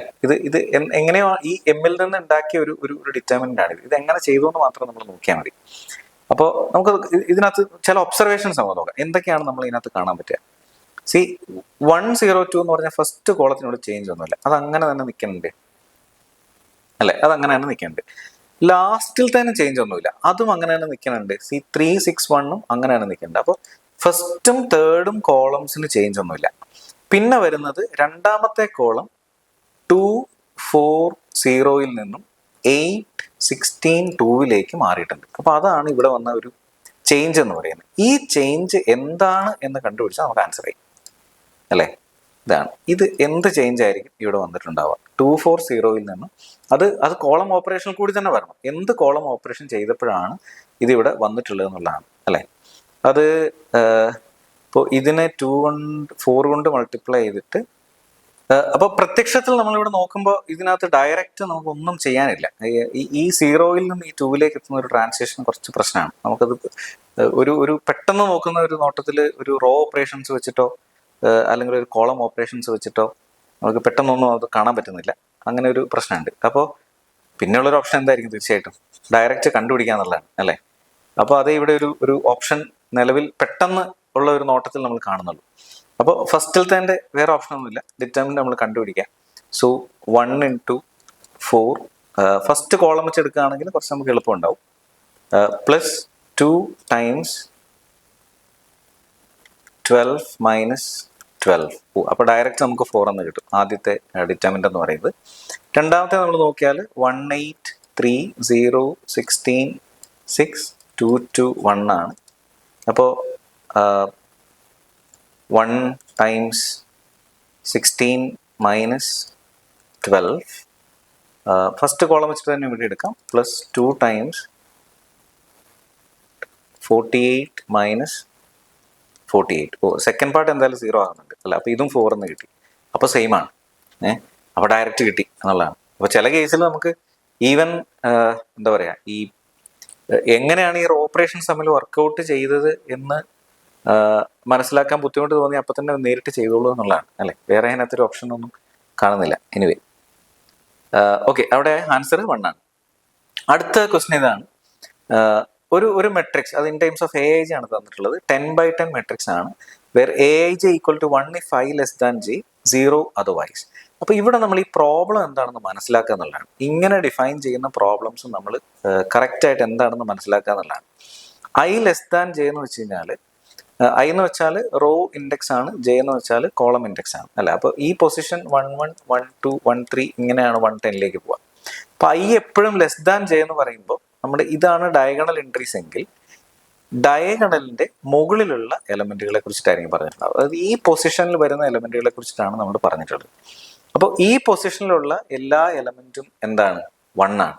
ഇത് എങ്ങനെയോ ഈ എമ്മിൽ നിന്ന് ഉണ്ടാക്കിയ ഒരു ഡിറ്റർമിനന്റ് ആണ് ഇത് എങ്ങനെ ചെയ്തു എന്ന് മാത്രം നമ്മൾ നോക്കിയാൽ മതി. അപ്പോൾ നമുക്ക് ഇതിനകത്ത് ചില ഒബ്സർവേഷൻസ് നമുക്ക് നോക്കാം. എന്തൊക്കെയാണ് നമ്മൾ ഇതിനകത്ത് കാണാൻ പറ്റുക. സി 1 0 2 എന്ന് പറഞ്ഞ ഫസ്റ്റ് കോളത്തിനോട് ചേഞ്ച് ഒന്നുമില്ല, അത് അങ്ങനെ തന്നെ നിൽക്കുന്നുണ്ട് അല്ലെ, അത് അങ്ങനെ തന്നെ നിൽക്കുന്നുണ്ട്. ലാസ്റ്റിൽ തന്നെ ചേഞ്ച് ഒന്നുമില്ല, അതും അങ്ങനെ തന്നെ നിൽക്കുന്നുണ്ട്. സി 3 6 1 അങ്ങനെ തന്നെ നിൽക്കുന്നുണ്ട്. അപ്പോൾ ഫസ്റ്റും തേർഡും കോളംസിന് ചേഞ്ച് ഒന്നുമില്ല. പിന്നെ വരുന്നത് രണ്ടാമത്തെ കോളം 2 4 0 നിന്നും 8 16 2 മാറിയിട്ടുണ്ട്. അപ്പോൾ അതാണ് ഇവിടെ വന്ന ഒരു ചേഞ്ച് എന്ന് പറയുന്നത്. ഈ ചേഞ്ച് എന്താണ് എന്ന് കണ്ടുപിടിച്ചാൽ നമുക്ക് ആൻസർ ആയി അല്ലേ. ഇതാണ്, ഇത് എന്ത് ചേഞ്ച് ആയിരിക്കും ഇവിടെ വന്നിട്ടുണ്ടാവുക. 2 4 0 നിന്നും അത് കോളം ഓപ്പറേഷൻ കൂടി തന്നെ വരണം. എന്ത് കോളം ഓപ്പറേഷൻ ചെയ്തപ്പോഴാണ് ഇതിവിടെ വന്നിട്ടുള്ളത് എന്നുള്ളതാണ് അല്ലേ. അത് ഇപ്പോൾ ഇതിനെ 2 കൊണ്ട് 4 കൊണ്ട് മൾട്ടിപ്ലൈ ചെയ്തിട്ട്, അപ്പോൾ പ്രത്യക്ഷത്തിൽ നമ്മളിവിടെ നോക്കുമ്പോൾ ഇതിനകത്ത് ഡയറക്റ്റ് നമുക്കൊന്നും ചെയ്യാനില്ല. ഈ 0 നിന്ന് ഈ 2 എത്തുന്ന ഒരു ട്രാൻസിഷൻ കുറച്ച് പ്രശ്നമാണ്. നമുക്കത് ഒരു പെട്ടെന്ന് നോക്കുന്ന ഒരു നോട്ടത്തിൽ ഒരു റോ ഓപ്പറേഷൻസ് വെച്ചിട്ടോ അല്ലെങ്കിൽ ഒരു കോളം ഓപ്പറേഷൻസ് വെച്ചിട്ടോ നമുക്ക് പെട്ടെന്നൊന്നും അത് കാണാൻ പറ്റുന്നില്ല. അങ്ങനെ ഒരു പ്രശ്നമുണ്ട്. അപ്പോൾ പിന്നെയുള്ളൊരു ഓപ്ഷൻ എന്തായിരിക്കും, തീർച്ചയായിട്ടും ഡയറക്റ്റ് കണ്ടുപിടിക്കുക എന്നുള്ളതാണ് അല്ലേ. അപ്പോൾ അതേ ഇവിടെ ഒരു ഓപ്ഷൻ നിലവിൽ പെട്ടെന്ന് ഉള്ള ഒരു നോട്ടത്തിൽ നമ്മൾ കാണുന്നുള്ളൂ. അപ്പോൾ ഫസ്റ്റിലത്തെ വേറെ ഓപ്ഷൻ ഒന്നുമില്ല, ഡിറ്റർമിനന്റ് നമ്മൾ കണ്ടുപിടിക്കാം. സോ 1 into 4 ഫസ്റ്റ് കോളം വെച്ച് എടുക്കുകയാണെങ്കിൽ കുറച്ച് നമുക്ക് എളുപ്പമുണ്ടാവും. Plus 2 times 12 minus 12. അപ്പോൾ ഡയറക്റ്റ് നമുക്ക് 4 എന്ന് കിട്ടും, ആദ്യത്തെ ഡിറ്റർമിനന്റ് എന്ന് പറയുന്നത്. രണ്ടാമത്തെ നമ്മൾ നോക്കിയാൽ 1 8 3 0 16 6 2 2 1 ആണ്. അപ്പോൾ 1 times 16 minus 12 ഫസ്റ്റ് കോളം വെച്ചിട്ട് തന്നെ ഇവിടെ എടുക്കാം. Plus 2 times 48 minus 48. Second part എന്തായാലും 0 ആകുന്നുണ്ട് അല്ല, അപ്പോൾ ഇതും 4 എന്ന് കിട്ടി. അപ്പോൾ സെയിം ആണ്, അപ്പോൾ ഡയറക്റ്റ് കിട്ടി എന്നുള്ളതാണ്. അപ്പോൾ ചില കേസിൽ നമുക്ക് ഈവൻ എന്താ പറയുക, ഈ എങ്ങനെയാണ് ഈ ഓപ്പറേഷൻസ് തമ്മിൽ വർക്കൗട്ട് ചെയ്തത് എന്ന് മനസ്സിലാക്കാൻ ബുദ്ധിമുട്ട് തോന്നി അപ്പം തന്നെ നേരിട്ട് ചെയ്തോളൂ എന്നുള്ളതാണ് അല്ലേ. വേറെ അതിനകത്തൊരു ഓപ്ഷൻ ഒന്നും കാണുന്നില്ല. എനിവേ ഓക്കെ, അവിടെ ആൻസർ 1 ആണ്. അടുത്ത ക്വസ്റ്റ്യൻ ഇതാണ്. ഒരു മെട്രിക്സ്, അത് ഇൻ ടൈംസ് ഓഫ് AIJ ആണ് തന്നിട്ടുള്ളത്. 10/10 മെട്രിക്സ് ആണ്. Where AIJ equal to 1 if I less than j 0 otherwise. അപ്പോൾ ഇവിടെ നമ്മൾ ഈ പ്രോബ്ലം എന്താണെന്ന് മനസ്സിലാക്കുക എന്നുള്ളതാണ്. ഇങ്ങനെ ഡിഫൈൻ ചെയ്യുന്ന പ്രോബ്ലംസ് നമ്മൾ കറക്റ്റായിട്ട് എന്താണെന്ന് മനസ്സിലാക്കുക എന്നുള്ളതാണ്. I less than j എന്ന് വെച്ച് കഴിഞ്ഞാൽ, I എന്ന് വെച്ചാൽ റോ ഇൻഡെക്സ് ആണ്, j എന്ന് വെച്ചാൽ കോളം ഇൻഡെക്സ് ആണ് അല്ല. അപ്പോൾ ഈ പൊസിഷൻ 1 1 1 2 1 3 ഇങ്ങനെയാണ് 1 10 പോവുക. അപ്പോൾ I എപ്പോഴും ലെസ് ദാൻ j എന്ന് പറയുമ്പോൾ നമ്മുടെ ഇതാണ് ഡയഗണൽ എൻട്രീസ് എങ്കിൽ ഡയഗണലിന്റെ മുകളിലുള്ള എലമെന്റുകളെ കുറിച്ചിട്ടായിരിക്കും പറഞ്ഞിട്ടുള്ളത്. അതായത് ഈ പൊസിഷനിൽ വരുന്ന എലമെന്റുകളെ കുറിച്ചിട്ടാണ് നമ്മൾ പറഞ്ഞിട്ടുള്ളത്. അപ്പോൾ ഈ പൊസിഷനിലുള്ള എല്ലാ എലമെന്റും എന്താണ്, 1 ആണ്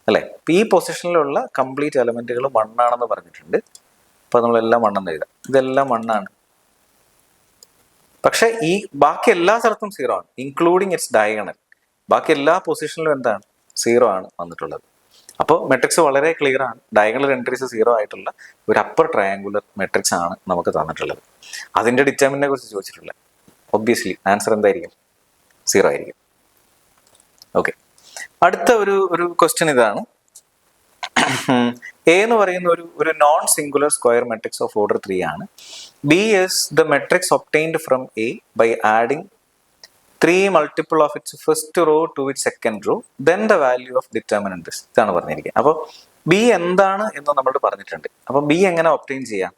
അല്ലെ. അപ്പൊ ഈ പൊസിഷനിലുള്ള കംപ്ലീറ്റ് എലമെന്റുകൾ 1 ആണെന്ന് പറഞ്ഞിട്ടുണ്ട്. അപ്പൊ നമ്മളെല്ലാം 1 എന്ന് എഴുതാം. ഇതെല്ലാം 1 ആണ്. പക്ഷെ ഈ ബാക്കി എല്ലാ സ്ഥലത്തും 0 ആണ്, ഇൻക്ലൂഡിങ് ഇറ്റ്സ് ഡയഗണൽ. ബാക്കി എല്ലാ പൊസിഷനിലും എന്താണ്, 0 ആണ് വന്നിട്ടുള്ളത്. അപ്പോൾ മെട്രിക്സ് വളരെ ക്ലിയർ ആണ്. ഡയഗണൽ എൻട്രീസ് 0 ആയിട്ടുള്ള ഒരു അപ്പർ ട്രയാങ്കുലർ മെട്രിക്സ് ആണ് നമുക്ക് തന്നിട്ടുള്ളത്. അതിന്റെ ഡിറ്റർമിനന്റിനെ കുറിച്ച് ചോദിച്ചിട്ടില്ല. ഒബ്വിയസ്ലി ആൻസർ എന്തായിരിക്കും, 0 ആയിരിക്കും. ഓക്കെ, അടുത്ത ഒരു ക്വസ്റ്റ്യൻ ഇതാണ്. എ എന്ന് പറയുന്ന ഒരു non singular square matrix of order 3 ആണ്. B is the matrix obtained from A by adding 3 multiple of its first row to it second row then the value of determinant this. ഇതാണ് പറഞ്ഞിരിക്കുന്നത്. അപ്പോൾ B എന്താണ് എന്ന് നമ്മളോട് പറഞ്ഞിട്ടുണ്ട്. അപ്പോൾ B എങ്ങനെ ഒബ്റ്റൈൻ ചെയ്യാം?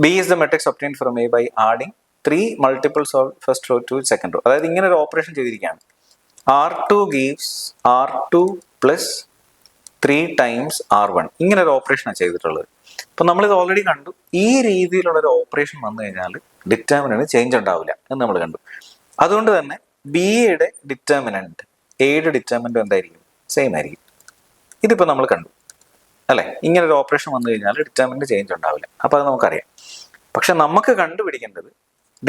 B is the matrix obtained from A by adding 3 multiples of first row to second row. അതായത് ഇങ്ങനെ ഒരു ഓപ്പറേഷൻ ചെയ്തിരിക്കുകയാണ്. R2 gives R2 plus 3 times R1. ഇങ്ങനെ ഒരു ഓപ്പറേഷനാണ് ചെയ്തിട്ടുള്ളത്. അപ്പൊ നമ്മളിത് ഓൾറെഡി കണ്ടു. ഈ രീതിയിലുള്ള ഒരു ഓപ്പറേഷൻ വന്നു കഴിഞ്ഞാൽ ഡിറ്റർമിനന്റ് ചേഞ്ച് ഉണ്ടാവില്ല എന്ന് നമ്മൾ കണ്ടു. അതുകൊണ്ട് തന്നെ ബിയുടെ ഡിറ്റർമിനന്റ് എയുടെ ഡിറ്റർമിനന്റ് എന്തായിരിക്കും? സെയിം ആയിരിക്കും. ഇതിപ്പോ നമ്മൾ കണ്ടു അല്ലെ? ഇങ്ങനെ ഒരു ഓപ്പറേഷൻ വന്നു കഴിഞ്ഞാൽ ഡിറ്റർമിനന്റ് ചേഞ്ച് ഉണ്ടാവില്ല. അപ്പൊ അത് നമുക്കറിയാം. പക്ഷെ നമുക്ക് കണ്ടുപിടിക്കേണ്ടത്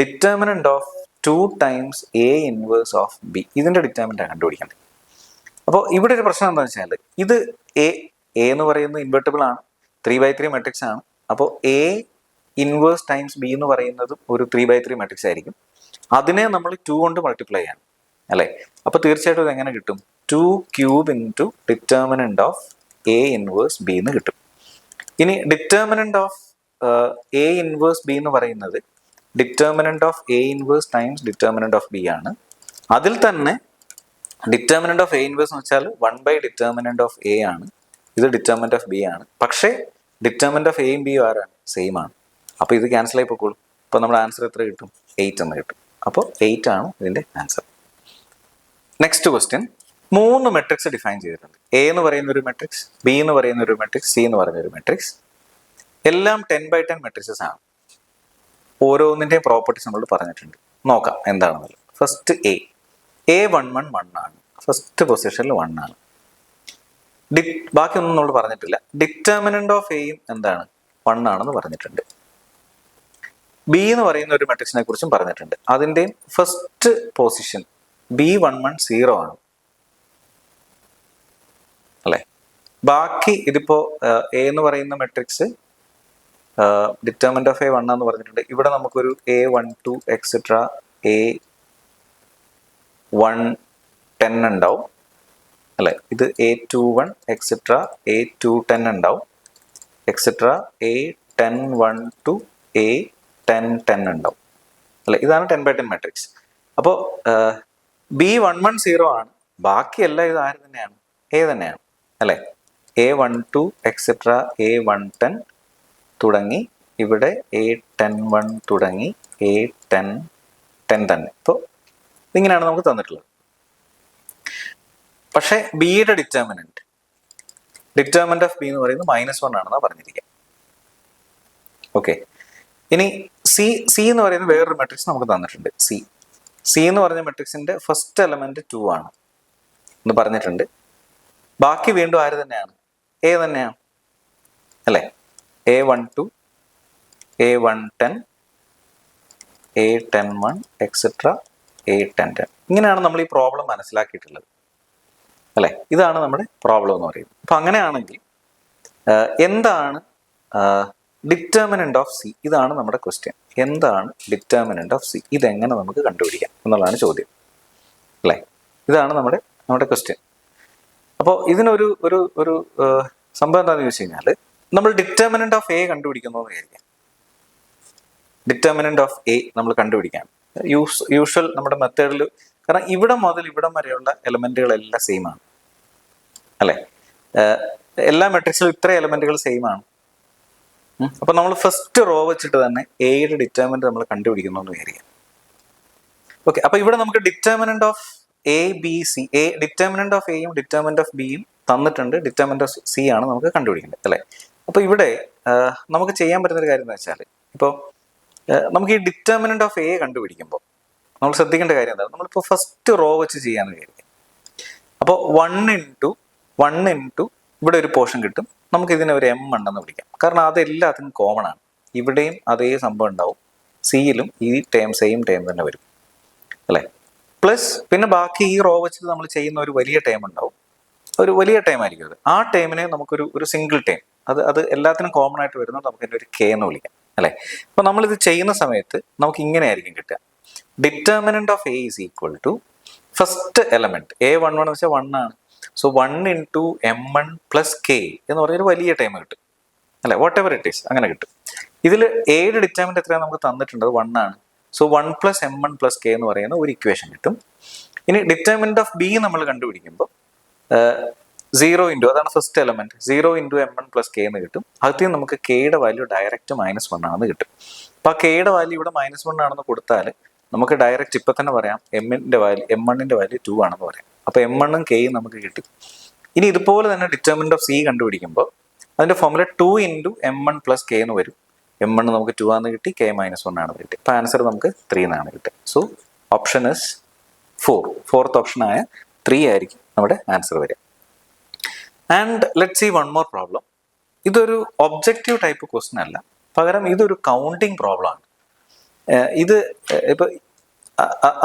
determinant of 2 times A inverse of B. ഇതിന്റെ ഡിറ്റർമിനന്റ് കണ്ടുപിടിക്കേണ്ടത്. അപ്പോൾ ഇവിടെ ഒരു പ്രശ്നം എന്താണെന്ന് വെച്ചാൽ ഇത് എ എന്ന് പറയുന്നത് ഇൻവെർട്ടിബിൾ ആണ്, 3/3 മെട്രിക്സ് ആണ്. അപ്പോൾ എ ഇൻവേഴ്സ് ടൈംസ് ബി എന്ന് പറയുന്നതും ഒരു 3/3 മെട്രിക്സ് ആയിരിക്കും. അതിനെ നമ്മൾ 2 കൊണ്ട് മൾട്ടിപ്ലൈ ചെയ്യണം അല്ലേ? അപ്പോൾ തീർച്ചയായിട്ടും ഇത് എങ്ങനെ കിട്ടും? 2 cube into determinant of A inverse B എന്ന് കിട്ടും. ഇനി determinant of A inverse B എന്ന് പറയുന്നത് determinant of A inverse times determinant of B ആണ്. അതിൽ തന്നെ ഡിറ്റർമിനന്റ് ഓഫ് എ ഇൻവേഴ്സ് എന്ന് വെച്ചാൽ 1 ഡിറ്റർമിനന്റ് ഓഫ് എ ആണ്. ഇത് ഡിറ്റർമിനന്റ് ഓഫ് ബി ആണ്. പക്ഷേ ഡിറ്റർമിനന്റ് ഓഫ് എയും ബിയും ആരാണ്? സെയിം ആണ്. അപ്പോൾ ഇത് ക്യാൻസൽ ആയി പോയിക്കോളും. അപ്പോൾ നമ്മുടെ ആൻസർ എത്ര കിട്ടും? 8 എന്ന് കിട്ടും. അപ്പോൾ 8 ആണ് ഇതിന്റെ answer. Next question. 3 matrix define ചെയ്തിട്ടുണ്ട്. എ എന്ന് പറയുന്ന ഒരു മെട്രിക്സ്, ബി എന്ന് പറയുന്ന ഒരു മെട്രിക്സ്, സി എന്ന് പറയുന്ന ഒരു മെട്രിക്സ്. എല്ലാം 10/10 മെട്രിക്സസ് ആണ്. ഓരോന്നിന്റെയും പ്രോപ്പർട്ടീസ് നമ്മൾ പറഞ്ഞിട്ടുണ്ട്. നോക്കാം എന്താണെന്നുള്ളത്. ഫസ്റ്റ് എ 1 1 1 ആണ്. ഫസ്റ്റ് പൊസിഷനിൽ 1 ആണ്. ബാക്കിയൊന്നും നമ്മൾ പറഞ്ഞിട്ടില്ല. ഡിറ്റർമിനന്റ് ഓഫ് എയും എന്താണ്? 1 ആണെന്ന് പറഞ്ഞിട്ടുണ്ട്. ബി എന്ന് പറയുന്ന ഒരു മെട്രിക്സിനെ കുറിച്ചും പറഞ്ഞിട്ടുണ്ട്. അതിൻ്റെയും ഫസ്റ്റ് പൊസിഷൻ B11 0 ആണ് അല്ലെ? ബാക്കി ഇതിപ്പോ എ എന്ന് പറയുന്ന മെട്രിക്സ് ഡിറ്റർമിനന്റ് ഓഫ് എ 1 എന്ന് പറഞ്ഞിട്ടുണ്ട്. ഇവിടെ നമുക്കൊരു A12 എക്സെട്ര A110 ഉണ്ടാവും അല്ലെ? ഇത് A21 എക്സെട്ര A210 ഉണ്ടാവും എക്സെട്ര A10 to A10 ഉണ്ടാവും അല്ലെ? ഇതാണ് 10/10 മെട്രിക്സ്. അപ്പോൾ B11 0 ആണ്. ബാക്കിയെല്ലാം ഇത് ആര് തന്നെയാണ്? എ തന്നെയാണ് അല്ലെ? A12 എക്സെട്ര A110 തുടങ്ങി ഇവിടെ A10 തുടങ്ങി A10 തന്നെ. ഇപ്പോൾ ഇങ്ങനെയാണ് നമുക്ക് തന്നിട്ടുള്ളത്. പക്ഷേ ബിയുടെ ഡിറ്റർമിനന്റ് ഓഫ് ബി എന്ന് പറയുന്നത് -1 ആണെന്നാ പറഞ്ഞിരിക്കുക. ഓക്കെ. ഇനി സി എന്ന് പറയുന്ന വേറൊരു മെട്രിക്സ് നമുക്ക് തന്നിട്ടുണ്ട്. സി എന്ന് പറഞ്ഞ മെട്രിക്സിന്റെ ഫസ്റ്റ് എലമെന്റ് 2 ആണ് എന്ന് പറഞ്ഞിട്ടുണ്ട്. ബാക്കി വീണ്ടും ആര് തന്നെയാണ്? എ തന്നെയാണ് അല്ലെ? A12 A110 A10 etcetera A10 ഇങ്ങനെയാണ് നമ്മൾ ഈ പ്രോബ്ലം മനസ്സിലാക്കിയിട്ടുള്ളത് അല്ലെ? ഇതാണ് നമ്മുടെ പ്രോബ്ലം എന്ന് പറയുന്നത്. അപ്പൊ അങ്ങനെയാണെങ്കിൽ എന്താണ് ഡിറ്റർമിനന്റ് ഓഫ് സി? ഇതാണ് നമ്മുടെ ക്വസ്റ്റ്യൻ. എന്താണ് ഡിറ്റർമിനന്റ് ഓഫ് സി? ഇതെങ്ങനെ നമുക്ക് കണ്ടുപിടിക്കാം എന്നുള്ളതാണ് ചോദ്യം അല്ലെ? ഇതാണ് നമ്മുടെ ക്വസ്റ്റ്യൻ. അപ്പോൾ ഇതിനൊരു ഒരു ഒരു സംഭവം എന്താണെന്ന് ചോദിച്ചു കഴിഞ്ഞാൽ നമ്മൾ ഡിറ്റർമിനന്റ് ഓഫ് എ കണ്ടുപിടിക്കുന്നു എന്ന് വിചാരിക്കാം. ഡിറ്റർമിനന്റ് ഓഫ് എ നമ്മൾ കണ്ടുപിടിക്കാം യൂഷ്വൽ നമ്മുടെ മെത്തേഡിൽ. കാരണം ഇവിടെ മുതൽ ഇവിടം വരെയുള്ള എലമെന്റുകളെല്ലാം സെയിം ആണ് അല്ലെ? എല്ലാ മെട്രിക്സിലും ഇത്ര എലമെന്റുകൾ സെയിം ആണ്. അപ്പൊ നമ്മൾ ഫസ്റ്റ് റോ വെച്ചിട്ട് തന്നെ എയുടെ ഡിറ്റർമിനന്റ് നമ്മൾ കണ്ടുപിടിക്കുന്നു എന്ന് വിചാരിക്കാം. ഓക്കെ. അപ്പൊ ഇവിടെ നമുക്ക് determinant of A B C, determinant of എയും ഡിറ്റർമിനന്റ് ഓഫ് ബിയും തന്നിട്ടുണ്ട്. ഡിറ്റർമിനന്റ് ഓഫ് സി ആണ് നമുക്ക് കണ്ടുപിടിക്കേണ്ടത് അല്ലെ? അപ്പൊ ഇവിടെ നമുക്ക് ചെയ്യാൻ പറ്റുന്ന ഒരു കാര്യം എന്ന് വെച്ചാൽ ഇപ്പോൾ നമുക്ക് ഈ ഡിറ്റർമിനന്റ് ഓഫ് എ കണ്ടുപിടിക്കുമ്പോൾ നമ്മൾ ശ്രദ്ധിക്കേണ്ട കാര്യം എന്താണ്? നമ്മളിപ്പോൾ ഫസ്റ്റ് റോ വെച്ച് ചെയ്യാന്ന് വിചാരിക്കും. അപ്പോൾ 1 ഇൻറ്റു ഇവിടെ ഒരു പോർഷൻ കിട്ടും. നമുക്ക് ഇതിനെ ഒരു M ഉണ്ടെന്ന് വിളിക്കാം. കാരണം അതെല്ലാത്തിനും കോമൺ ആണ്. ഇവിടെയും അതേ സംഭവം ഉണ്ടാവും. സിയിലും ഈ സെയിം ടേം തന്നെ വരും അല്ലെ? പ്ലസ് പിന്നെ ബാക്കി ഈ റോ വെച്ചിട്ട് നമ്മൾ ചെയ്യുന്ന ഒരു വലിയ ടേം ഉണ്ടാവും. ഒരു വലിയ ടൈം ആയിരിക്കും അത്. ആ ടൈമിനെ നമുക്കൊരു സിംഗിൾ ടൈം, അത് എല്ലാത്തിനും കോമൺ ആയിട്ട് വരുന്നത് നമുക്ക് ഇതിൻ്റെ ഒരു K എന്ന് വിളിക്കാം അല്ലെ? അപ്പൊ നമ്മളിത് ചെയ്യുന്ന സമയത്ത് നമുക്ക് ഇങ്ങനെ ആയിരിക്കും കിട്ടുക. Determinant of A is equal to first element A11 എന്ന് വെച്ചാൽ 1 ആണ്. So 1 into M1 plus K എന്ന് പറഞ്ഞൊരു വലിയ ടൈം കിട്ടും അല്ലെ, വാട്ട് എവർ ഇറ്റ് ഈസ് അങ്ങനെ കിട്ടും. ഇതിൽ എയുടെ ഡിറ്റർമിനന്റ് എത്രയാണ് നമുക്ക് തന്നിട്ടുണ്ട്, 1 ആണ്. So 1 plus M1 plus K എന്ന് പറയുന്ന ഒരു ഇക്വേഷൻ കിട്ടും. ഇനി ഡിറ്റർമിനന്റ് ഓഫ് ബി നമ്മൾ കണ്ടുപിടിക്കുമ്പോൾ 0 ഇൻറ്റു, അതാണ് first element, 0 into M1 plus K എന്ന് കിട്ടും. അതിൽ നമുക്ക് കെയുടെ വാല്യൂ ഡയറക്റ്റ് -1 ആണെന്ന് കിട്ടും. അപ്പൊ ആ കെയുടെ വാല്യൂ ഇവിടെ -1 ആണെന്ന് കൊടുത്താൽ നമുക്ക് ഡയറക്റ്റ് ഇപ്പൊ തന്നെ പറയാം M1ന്റെ വാല്യൂ 2 ആണെന്ന് പറയാം. അപ്പൊ M1 ഉം കെയും നമുക്ക് കിട്ടി. ഇനി ഇതുപോലെ തന്നെ ഡിറ്റർമിനന്റ് ഓഫ് സി കണ്ടുപിടിക്കുമ്പോൾ അതിന്റെ formula 2 into M1 plus K എന്ന് വരും. M1 നമുക്ക് 2 ആണെന്ന് കിട്ടി, കെ -1 ആണെന്ന് കിട്ടി. അപ്പൊ ആൻസർ നമുക്ക് 3 എന്നാണ് കിട്ടുക. So option is 4. Fourth option ആയ 3 ആയിരിക്കും നമ്മുടെ ആൻസർ വരിക. And let see one more problem. ഇതൊരു ഒബ്ജക്റ്റീവ് ടൈപ്പ് ക്വസ്റ്റ്യൻ അല്ല, പകരം ഇതൊരു കൗണ്ടിങ് പ്രോബ്ലം ആണ്. ഇത് ഇപ്പൊ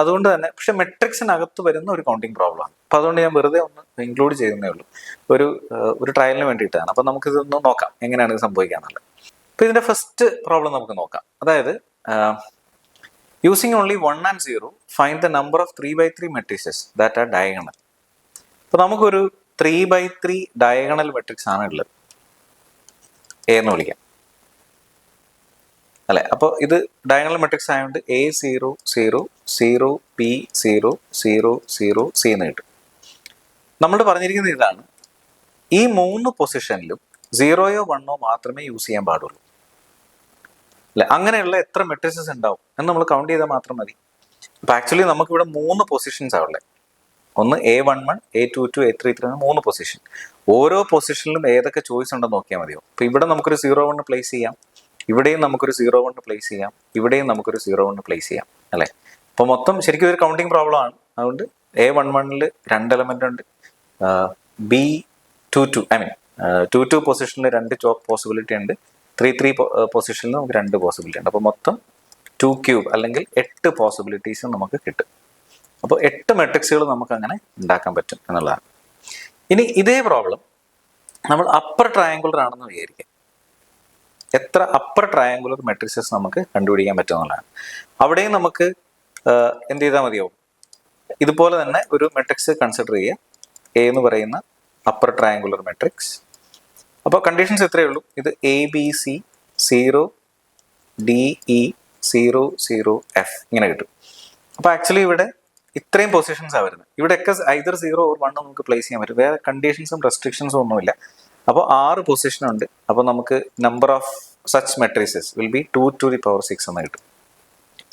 അതുകൊണ്ട് തന്നെ പക്ഷെ മെട്രിക്സിനകത്ത് വരുന്ന ഒരു കൗണ്ടിങ് പ്രോബ്ലം ആണ്. അപ്പൊ അതുകൊണ്ട് ഞാൻ വെറുതെ ഒന്ന് ഇൻക്ലൂഡ് ചെയ്യുന്നേ ഉള്ളൂ, ഒരു ട്രയലിന് വേണ്ടിയിട്ടാണ്. അപ്പൊ നമുക്ക് ഇതൊന്ന് നോക്കാം എങ്ങനെയാണ് ഇത് സംഭവിക്കാന്നുള്ളത്. അപ്പൊ ഇതിന്റെ ഫസ്റ്റ് പ്രോബ്ലം നമുക്ക് നോക്കാം. അതായത് using only 1 and 0 find the number of 3x3 matrixes that are diagonal. അപ്പൊ നമുക്കൊരു 3x3 ഡയഗണൽ മെട്രിക്സ് ആണ് ഉള്ളത്, എ എന്ന് വിളിക്കാം അല്ലെ. അപ്പോൾ ഇത് ഡയഗണൽ മെട്രിക്സ് ആയതുകൊണ്ട് A0 0 0 B0 0 0 C എന്ന് കിട്ടും. നമ്മൾ പറഞ്ഞിരിക്കുന്നത് ഇതാണ്, ഈ 3 പൊസിഷനിലും 0യോ 1ഓ മാത്രമേ യൂസ് ചെയ്യാൻ പാടുള്ളൂ അല്ലെ. അങ്ങനെയുള്ള എത്ര മെട്രിക്സസ് ഉണ്ടാവും എന്ന് നമ്മൾ കൗണ്ട് ചെയ്താൽ മാത്രം മതി. അപ്പൊ ആക്ച്വലി നമുക്ക് ഇവിടെ 3 പൊസിഷൻസ് ആവുള്ളത്. ഒന്ന് A11 A22 A33 3 പൊസിഷൻ. ഓരോ പൊസിഷനിലും ഏതൊക്കെ ചോയ്സ് ഉണ്ടെന്ന് നോക്കിയാൽ മതിയോ. അപ്പൊ ഇവിടെ നമുക്കൊരു 0-1 പ്ലേസ് ചെയ്യാം, ഇവിടെയും നമുക്കൊരു 0-1 പ്ലേസ് ചെയ്യാം, ഇവിടെയും നമുക്കൊരു 0-1 പ്ലേസ് ചെയ്യാം അല്ലെ. അപ്പൊ മൊത്തം ശരിക്കും ഒരു കൗണ്ടിങ് പ്രോബ്ലം ആണ്. അതുകൊണ്ട് A11 2 എലമെന്റ് ഉണ്ട്, B22 22 പൊസിഷനിൽ 2 പോസിബിലിറ്റി ഉണ്ട്, 33 പൊസിഷനിൽ നമുക്ക് 2 പോസിബിലിറ്റി ഉണ്ട്. അപ്പൊ മൊത്തം 2 ക്യൂബ് അല്ലെങ്കിൽ 8 പോസിബിലിറ്റീസ് നമുക്ക് കിട്ടും. അപ്പോൾ 8 മെട്രിക്സുകൾ നമുക്ക് അങ്ങനെ ഉണ്ടാക്കാൻ പറ്റും എന്നുള്ളതാണ്. ഇനി ഇതേ പ്രോബ്ലം നമ്മൾ അപ്പർ ട്രയാങ്കുലർ ആണെന്ന് വിചാരിക്കാം. എത്ര അപ്പർ ട്രയാങ്കുലർ മെട്രിക്സസ് നമുക്ക് കണ്ടുപിടിക്കാൻ പറ്റും എന്നുള്ളതാണ്. അവിടെയും നമുക്ക് എന്ത് ചെയ്താൽ മതിയാവും, ഇതുപോലെ തന്നെ ഒരു മെട്രിക്സ് കൺസിഡർ ചെയ്യുക, എ എന്ന് പറയുന്ന അപ്പർ ട്രയാങ്കുലർ മെട്രിക്സ്. അപ്പോൾ കണ്ടീഷൻസ് എത്രയേ ഉള്ളൂ, ഇത് ABC 0 DE 0 0 F ഇങ്ങനെ കിട്ടും. അപ്പോൾ ആക്ച്വലി ഇവിടെ ഇത്രയും പൊസിഷൻസാണ് വരുന്നത്. ഇവിടെയൊക്കെ ഐദർ 0 or 1 നമുക്ക് പ്ലേസ് ചെയ്യാൻ പറ്റും, വേറെ കണ്ടീഷൻസും റെസ്ട്രിക്ഷൻസും ഒന്നുമില്ല. അപ്പോൾ 6 പൊസിഷൻ ഉണ്ട്. അപ്പോൾ നമുക്ക് number of such matrices will be 2 to the power 6 എന്ന് കിട്ടും,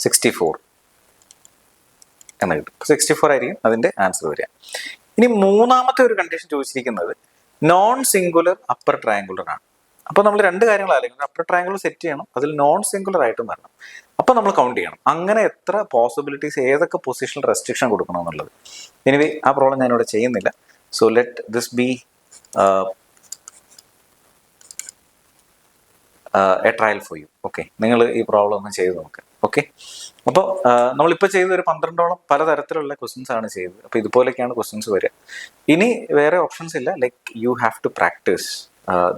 64 എന്ന് കിട്ടും. 64 ആയിരിക്കും അതിന്റെ ആൻസർ വരിക. ഇനി മൂന്നാമത്തെ ഒരു കണ്ടീഷൻ ചോദിച്ചിരിക്കുന്നത് നോൺ സിംഗുലർ അപ്പർ ട്രയാങ്കുലർ ആണ്. അപ്പോൾ നമ്മൾ 2 കാര്യങ്ങൾ ആലോചിക്കണം, അപ്പർ ട്രയാങ്കുലർ സെറ്റ് ചെയ്യണം, അതിൽ നോൺ സിംഗുലർ ആയിട്ടും വരണം. അപ്പൊ നമ്മൾ കൗണ്ട് ചെയ്യണം അങ്ങനെ എത്ര പോസിബിലിറ്റീസ്, ഏതൊക്കെ പൊസിഷണൽ റെസ്ട്രിക്ഷൻ കൊടുക്കണം എന്നുള്ളത്. എനിവേ ആ പ്രോബ്ലം ഞാനിവിടെ ചെയ്യുന്നില്ല. So let this B A trial for you. Okay, നിങ്ങൾ ഈ പ്രോബ്ലം ഒന്ന് ചെയ്ത് നോക്കുക. ഓക്കെ, അപ്പോൾ നമ്മളിപ്പോൾ ചെയ്ത ഒരു 12ഓളം പലതരത്തിലുള്ള ക്വസ്റ്റ്യൻസ് ആണ് ചെയ്തത്. അപ്പോൾ ഇതുപോലെയൊക്കെയാണ് ക്വസ്റ്റ്യൻസ് വരിക. ഇനി വേറെ ഓപ്ഷൻസ് ഇല്ല, like you have to practice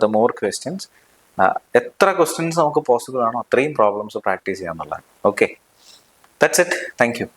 the more questions. എത്ര ക്വസ്റ്റ്യൻസ് നമുക്ക് പോസിബിൾ ആണോ അത്രയും പ്രോബ്ലംസ് പ്രാക്ടീസ് ചെയ്യാന്നുള്ളതാണ്. Okay, that's it. Thank U.